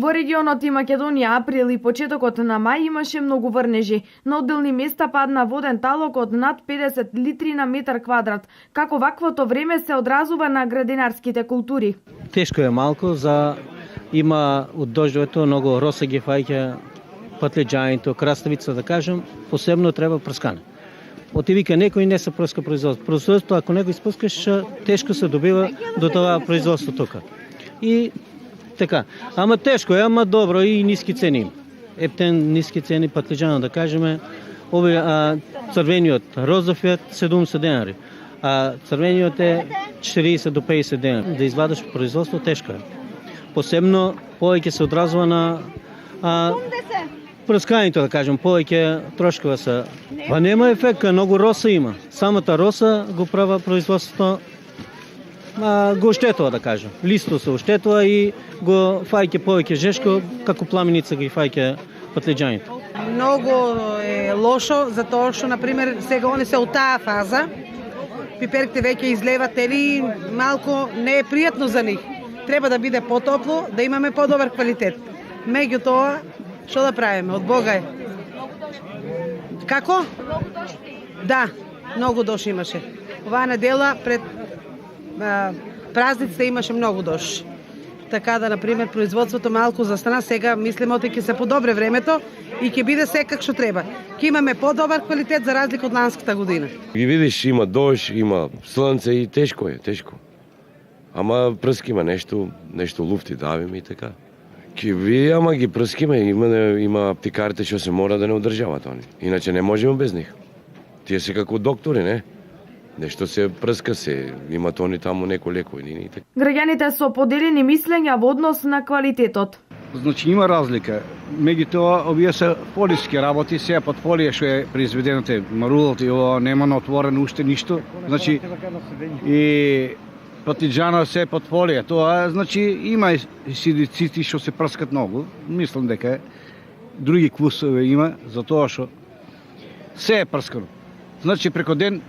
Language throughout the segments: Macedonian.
Во регионот и Македонија април и почетокот на мај имаше многу врнежи. На одделни места падна воден талок од над 50 литри на метар квадрат. Како ваквото време се одразува на градинарските култури? Тешко е малку, има од дождовето многу роса ги фаќа, патлеџањето, краставица да кажем, посебно треба прскане. Отивика некој не се прска производство. Производство, ако некој спускаш, тешко се добива до тоа производство тука. И така, ама тешко е, ама добро и ниски цени. Ептен ниски цени патлеџана да кажеме, овој црвениот розов е 70 денари, а црвениот е 40 до 50 денари. Да извадиш производство тешко е. Посебно повеќе се одразува на прскањето, да кажем, повеќе трошкова се. Па нема ефект, многу роса има. Самата роса го права производството, го оштетува, да кажем. Листо се оштетува и го фаќа повеќе жешко, како пламеница ги фаќа патлеџањето. Многу е лошо, затоа што, например, сега они се у таа фаза, пиперките веќе излеват, или малку не е пријатно за нив. Треба да биде потопло, да имаме подобар квалитет. Меѓутоа, што да правиме? Од Бога е. Како? Да, многу дош имаше. Оваа недела пред празниците имаше многу дош. Така да, например, производството малку застана, сега мислиме оти ќе се подобре времето и ќе биде секак што треба. Ќе имаме подобар квалитет за разлика од ланската година. Ги видиш, има дожд, има слънце и тешко е, тешко. Ама прскиме нешто луфти давиме и така. Ама ги прскиме, има аптикарите што се мора да не одржават они. Иначе не можеме без нив. Тие се како доктори, не? Нешто се прска се, имат они таму некој лекови. Граѓаните со поделени мислења во однос на квалитетот. Значи има разлика. Меѓутоа, овие се полиски работи, се под полија што е произведеното, марулот и ова нема на отворено уште ништо. Значи и патлеџана се под полија. Тоа значи има сидицити што се прскат многу. Мислам дека други квусове има за тоа што се е прскано. Значи преку ден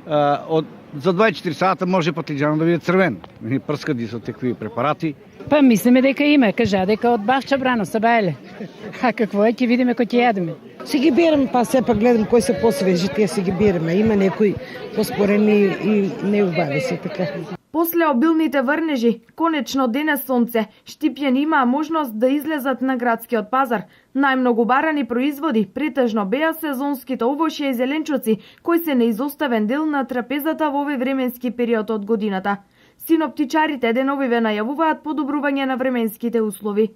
за 24 сата може патлеџана да биде црвен. Прскат ги со такви препарати. Па мислиме дека има, кажа дека од Бахча Брано се баеле. А какво е, ќе видиме кој ќе јадеме. Си ги берем, па сепак гледам кои се посвежи, тие си ги береме. Има некои поспорени и не убави се така. После обилните врнежи, конечно денес сонце, Штипјани имаа можност да излезат на градскиот пазар. Најмногу барани производи претежно беа сезонските овошје и зеленчуци, кои се неизоставен дел на трапезата во овој временски период од годината. Синоптичарите деновиве најавуваат подобрување на временските услови.